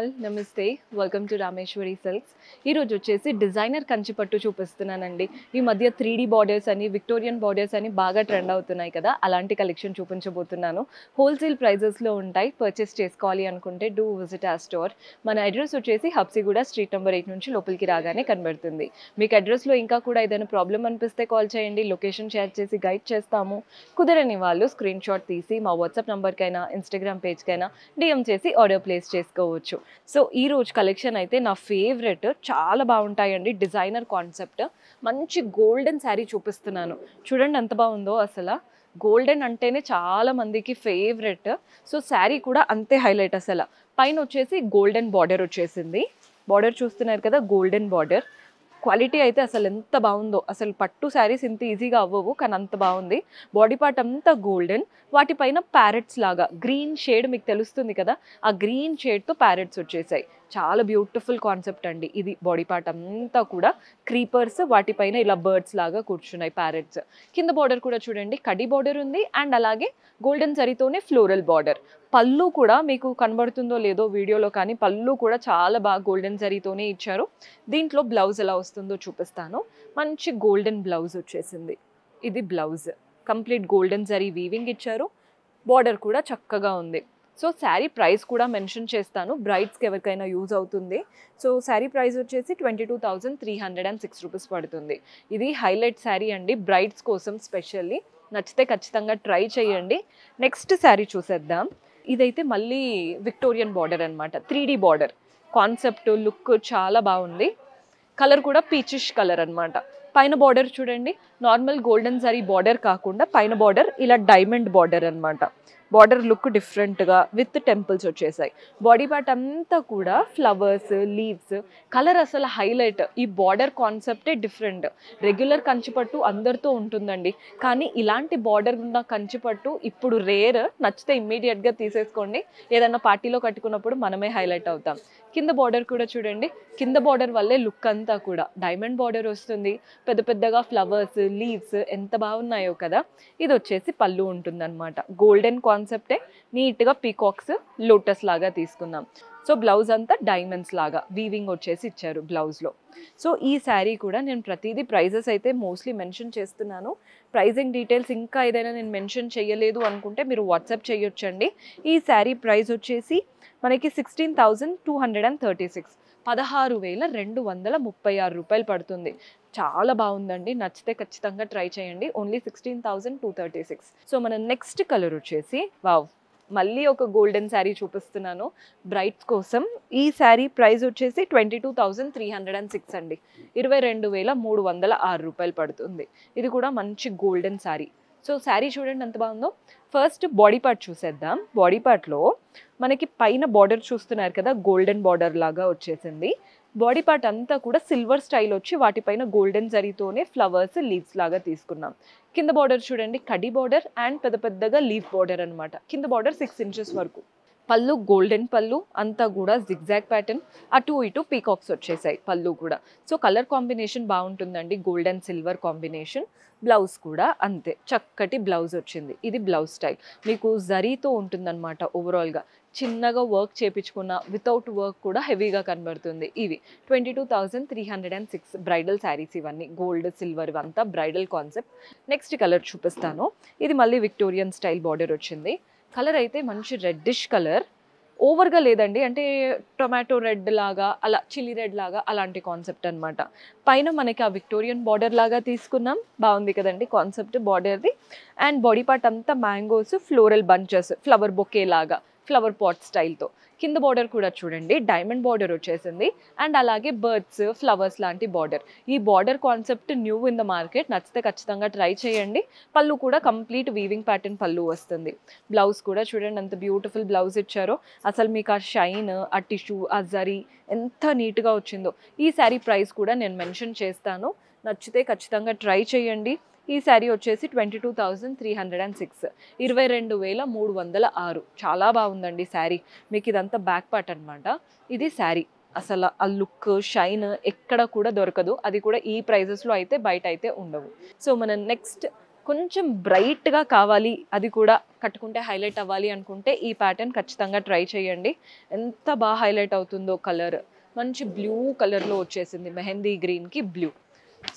All నమస్తే welcome to Rameshwari silks ఈ రోజు వచ్చేసి డిజైనర్ కంచి పట్టు చూపిస్తున్నానండి ఈ మధ్య 3D బార్డర్స్ అని విక్టోరియన్ బార్డర్స్ అని బాగా ట్రెండ్ అవుతున్నాయి కదా అలాంటి కలెక్షన్ చూపించబోతున్నాను హోల్సేల్ ప్రైజెస్ లో ఉంటాయి పర్చేస్ చేసుకోవాలి అనుకుంటే డూ విజిట్ ఆ స్టోర్ మన అడ్రస్ వచ్చేసి హబ్సిగూడ స్ట్రీట్ నెంబర్ 8 నుంచి లోపలికి రాగానే కనబడుతుంది మీకు అడ్రస్ లో ఇంకా కూడా ఏదైనా ప్రాబ్లం అనిపిస్తే కాల్ చేయండి లొకేషన్ షేర్ చేసి గైడ్ చేస్తాము కుదరని వాళ్ళు స్క్రీన్ షాట్ తీసి మా వాట్సాప్ నంబర్ కైనా ఇన్స్టాగ్రామ్ పేజ్ కైనా డిఎం చేసి ఆర్డర్ ప్లేస్ చేసుకోవచ్చు సో ఈ రోజు కలెక్షన్ అయితే నా ఫేవరెట్ చాలా బాగుంటాయండి డిజైనర్ కాన్సెప్ట్ మంచి గోల్డెన్ శారీ చూపిస్తున్నాను చూడండి ఎంత బాగుందో అసలు గోల్డెన్ అంటేనే చాలా మందికి ఫేవరెట్ సో శారీ కూడా అంతే హైలైట్ అసలు పైన వచ్చేసి గోల్డెన్ బార్డర్ వచ్చేసింది బార్డర్ చూస్తున్నారు కదా గోల్డెన్ బార్డర్ క్వాలిటీ అయితే అసలు ఎంత బాగుందో అసలు పట్టు శారీస్ ఇంత ఈజీగా అవ్వవు కానీ అంత బాగుంది బాడీ పార్ట్ అంతా గోల్డెన్ వాటిపైన ప్యారెట్స్ లాగా గ్రీన్ షేడ్ మీకు తెలుస్తుంది కదా ఆ గ్రీన్ షేడ్తో ప్యారెట్స్ వచ్చేసాయి చాలా బ్యూటిఫుల్ కాన్సెప్ట్ అండి ఇది బాడీ పార్ట్ అంతా కూడా క్రీపర్స్ వాటిపైన ఇలా బర్డ్స్ లాగా కూర్చున్నాయి ప్యారెట్స్ కింద బార్డర్ కూడా చూడండి కడి బార్డర్ ఉంది అండ్ అలాగే గోల్డెన్ జరీతోనే ఫ్లోరల్ బార్డర్ పళ్ళు కూడా మీకు కనబడుతుందో లేదో వీడియోలో కానీ పళ్ళు కూడా చాలా బాగా గోల్డెన్ జరీతోనే ఇచ్చారు దీంట్లో బ్లౌజ్ ఎలా వస్తుందో చూపిస్తాను మంచి గోల్డెన్ బ్లౌజ్ వచ్చేసింది ఇది blouse complete golden zari weaving ఇచ్చారు బార్డర్ కూడా చక్కగా ఉంది సో శారీ ప్రైస్ కూడా మెన్షన్ చేస్తాను బ్రైడ్స్కి ఎవరికైనా యూజ్ అవుతుంది సో శారీ ప్రైస్ వచ్చేసి 22,306 రూపీస్ పడుతుంది ఇది హైలైట్ శారీ అండి బ్రైడ్స్ కోసం స్పెషల్లీ నచ్చితే ఖచ్చితంగా ట్రై చేయండి నెక్స్ట్ శారీ చూసేద్దాం ఇదైతే మళ్ళీ విక్టోరియన్ బార్డర్ అనమాట 3D బార్డర్ కాన్సెప్ట్ లుక్ చాలా బాగుంది కలర్ కూడా పీచిష్ కలర్ అనమాట పైన బార్డర్ చూడండి నార్మల్ గోల్డెన్ జరీ బార్డర్ కాకుండా పైన బార్డర్ ఇలా డైమండ్ బార్డర్ అనమాట బార్డర్ లుక్ డిఫరెంట్గా విత్ టెంపుల్స్ వచ్చేసాయి బాడీ పార్ట్ అంతా కూడా ఫ్లవర్స్ లీవ్స్ కలర్ అసలు హైలైట్ ఈ బార్డర్ కాన్సెప్టే డిఫరెంట్ రెగ్యులర్ కంచిపట్టు అందరితో ఉంటుందండి కానీ ఇలాంటి బార్డర్ ఉన్న కంచిపట్టు ఇప్పుడు రేర్ నచ్చితే ఇమ్మీడియట్గా తీసేసుకోండి ఏదైనా పార్టీలో కట్టుకున్నప్పుడు మనమే హైలైట్ అవుతాం కింద బార్డర్ కూడా చూడండి కింద బార్డర్ వల్లే లుక్ అంతా కూడా డైమండ్ బార్డర్ వస్తుంది పెద్ద పెద్దగా ఫ్లవర్స్ లీవ్స్ ఎంత బాగున్నాయో కదా ఇది వచ్చేసి పళ్ళు ఉంటుందన్నమాట గోల్డెన్ కాన్సెప్టే నీట్గా పీకాక్స్ లోటస్ లాగా తీసుకుందాం సో బ్లౌజ్ అంతా డైమండ్స్ లాగా వీవింగ్ వచ్చేసి ఇచ్చారు బ్లౌజ్లో సో ఈ శారీ కూడా నేను ప్రతిదీ ప్రైజెస్ అయితే మోస్ట్లీ మెన్షన్ చేస్తున్నాను ప్రైజింగ్ డీటెయిల్స్ ఇంకా ఏదైనా నేను మెన్షన్ చేయలేదు అనుకుంటే మీరు వాట్సాప్ చేయొచ్చండి ఈ శారీ ప్రైస్ వచ్చేసి మనకి 16,236 16,236 రూపాయలు పడుతుంది చాలా బాగుందండి నచ్చితే ఖచ్చితంగా ట్రై చేయండి ఓన్లీ 16,236 సో మన నెక్స్ట్ కలర్ వచ్చేసి వావ్ మళ్ళీ ఒక గోల్డెన్ శారీ చూపిస్తున్నాను బ్రైడ్స్ కోసం ఈ శారీ ప్రైస్ వచ్చేసి 22,306 అండి 22,306 రూపాయలు పడుతుంది ఇది కూడా మంచి గోల్డెన్ శారీ సో శారీ చూడండి ఎంత బాగుందో ఫస్ట్ బాడీ పార్ట్ చూసేద్దాం బాడీ పార్ట్లో మనకి పైన బార్డర్ చూస్తున్నారు కదా గోల్డెన్ బార్డర్ లాగా వచ్చేసింది బాడీ పార్ట్ అంతా కూడా సిల్వర్ స్టైల్ వచ్చి వాటిపైన గోల్డెన్ జరీతోనే ఫ్లవర్స్ లీవ్స్ లాగా తీసుకున్నాం కింద బార్డర్ చూడండి కడి బార్డర్ అండ్ పెద్ద పెద్దగా లీఫ్ బార్డర్ అనమాట కింద బార్డర్ 6 ఇంచెస్ వరకు పళ్ళు గోల్డెన్ పళ్ళు అంతా కూడా జిగ్జాగ్ ప్యాటర్న్ అటు ఇటు పీకాక్స్ వచ్చేసాయి పళ్ళు కూడా సో కలర్ కాంబినేషన్ బాగుంటుందండి గోల్డెన్ సిల్వర్ కాంబినేషన్ బ్లౌజ్ కూడా అంతే చక్కటి బ్లౌజ్ వచ్చింది ఇది బ్లౌజ్ స్టైల్ మీకు జరీతో ఉంటుందన్నమాట ఓవరాల్గా చిన్నగా వర్క్ చేయించుకున్న వితౌట్ వర్క్ కూడా హెవీగా కనబడుతుంది ఇవి 22,306 బ్రైడల్ శారీస్ ఇవన్నీ గోల్డ్ సిల్వర్ ఇవంతా బ్రైడల్ కాన్సెప్ట్ నెక్స్ట్ కలర్ చూపిస్తాను ఇది మళ్ళీ విక్టోరియన్ స్టైల్ బార్డర్ వచ్చింది కలర్ అయితే మంచి రెడ్డిష్ కలర్ ఓవర్గా లేదండి అంటే టొమాటో రెడ్ లాగా అలా చిల్లీ రెడ్ లాగా అలాంటి కాన్సెప్ట్ అనమాట పైన మనకి ఆ విక్టోరియన్ బార్డర్ లాగా తీసుకున్నాం బాగుంది కదండి కాన్సెప్ట్ బార్డర్ది అండ్ బాడీ పార్ట్ అంతా mangoes floral bunches flower bouquet లాగా ఫ్లవర్ పాట్ స్టైల్తో కింద బార్డర్ కూడా చూడండి డైమండ్ బార్డర్ వచ్చేసింది అండ్ అలాగే బర్డ్స్ ఫ్లవర్స్ లాంటి బార్డర్ ఈ border concept new in the market నచ్చితే ఖచ్చితంగా ట్రై చేయండి పళ్ళు కూడా కంప్లీట్ వీవింగ్ ప్యాటర్న్ పళ్ళు వస్తుంది బ్లౌజ్ కూడా చూడండి ఎంత బ్యూటిఫుల్ బ్లౌజ్ ఇచ్చారో అసలు మీకు ఆ షైన్ ఆ టిష్యూ ఆ జరీ ఎంత నీట్గా వచ్చిందో ఈ శారీ ప్రైస్ కూడా నేను మెన్షన్ చేస్తాను నచ్చితే ఖచ్చితంగా ట్రై చేయండి ఈ శారీ వచ్చేసి 22,306 22,306 చాలా బాగుందండి శారీ మీకు ఇదంతా బ్యాక్ పార్ట్ అనమాట ఇది శారీ అసలు ఆ లుక్ షైన్ ఎక్కడ కూడా దొరకదు అది కూడా ఈ ప్రైజెస్లో అయితే బయట అయితే ఉండవు సో మన నెక్స్ట్ కొంచెం బ్రైట్గా కావాలి, అది కూడా కట్టుకుంటే హైలైట్ అవ్వాలి అనుకుంటే ఈ ప్యాటర్న్ ఖచ్చితంగా ట్రై చేయండి. ఎంత బాగా హైలైట్ అవుతుందో కలర్. మంచి బ్లూ కలర్లో వచ్చేసింది, మెహందీ గ్రీన్కి బ్లూ.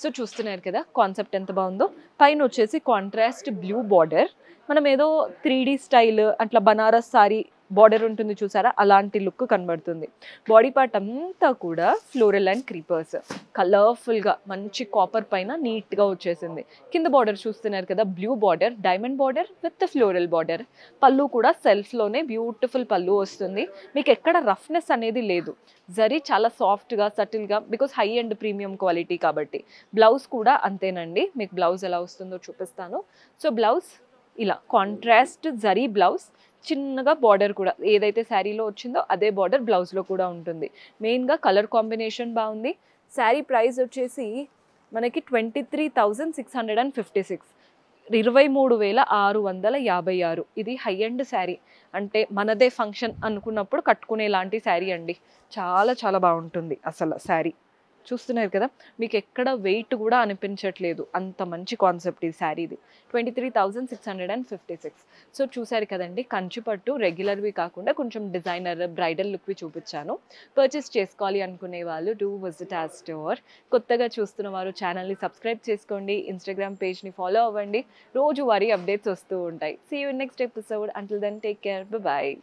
సో చూస్తున్నారు కదా కాన్సెప్ట్ ఎంత బాగుందో. పైన వచ్చేసి కాంట్రాస్ట్ బ్లూ బార్డర్. మనం ఏదో 3D స్టైల్ అట్లా బనారస్ సారీ బార్డర్ ఉంటుంది చూసారా, అలాంటి లుక్ కనబడుతుంది. బాడీ పార్ట్ అంతా కూడా ఫ్లోరల్ అండ్ క్రీపర్స్, కలర్ఫుల్గా మంచి కాపర్ పైన నీట్గా వచ్చేసింది. కింద బార్డర్ చూస్తున్నారు కదా, blue border, diamond border with floral border. పళ్ళు కూడా సెల్ఫ్లోనే బ్యూటిఫుల్ పళ్ళు వస్తుంది. మీకు ఎక్కడ రఫ్నెస్ అనేది లేదు. జరీ చాలా సాఫ్ట్గా సటిల్గా, because high and premium quality కాబట్టి. బ్లౌజ్ కూడా అంతేనండి. మీకు బ్లౌజ్ ఎలా వస్తుందో చూపిస్తాను. సో బ్లౌజ్ ఇలా కాంట్రాస్ట్ జరీ బ్లౌజ్, చిన్నగా బార్డర్ కూడా ఏదైతే శారీలో వచ్చిందో అదే బార్డర్ బ్లౌజ్లో కూడా ఉంటుంది. మెయిన్గా కలర్ కాంబినేషన్ బాగుంది. శారీ ప్రైస్ వచ్చేసి మనకి 23,656, 23,656. ఇది హై ఎండ్ శారీ, అంటే మనదే ఫంక్షన్ అనుకున్నప్పుడు కట్టుకునేలాంటి శారీ అండి. చాలా చాలా బాగుంటుంది అసలు శారీ. చూస్తున్నారు కదా, మీకు ఎక్కడ వెయిట్ కూడా అనిపించట్లేదు, అంత మంచి కాన్సెప్ట్ ఈ శారీది. 23,656. సో చూసారు కదండి, కంచిపట్టు రెగ్యులర్వి కాకుండా కొంచెం డిజైనర్ బ్రైడల్ లుక్వి చూపించాను. పర్చేస్ చేసుకోవాలి అనుకునే వాళ్ళు డూ విజిట్ ఆ స్టోర్. కొత్తగా చూస్తున్న వారు ఛానల్ని సబ్స్క్రైబ్ చేసుకోండి, ఇన్స్టాగ్రామ్ పేజ్ని ఫాలో అవ్వండి. రోజువారీ అప్డేట్స్ వస్తూ ఉంటాయి. See you next episode. Until then take care, bye.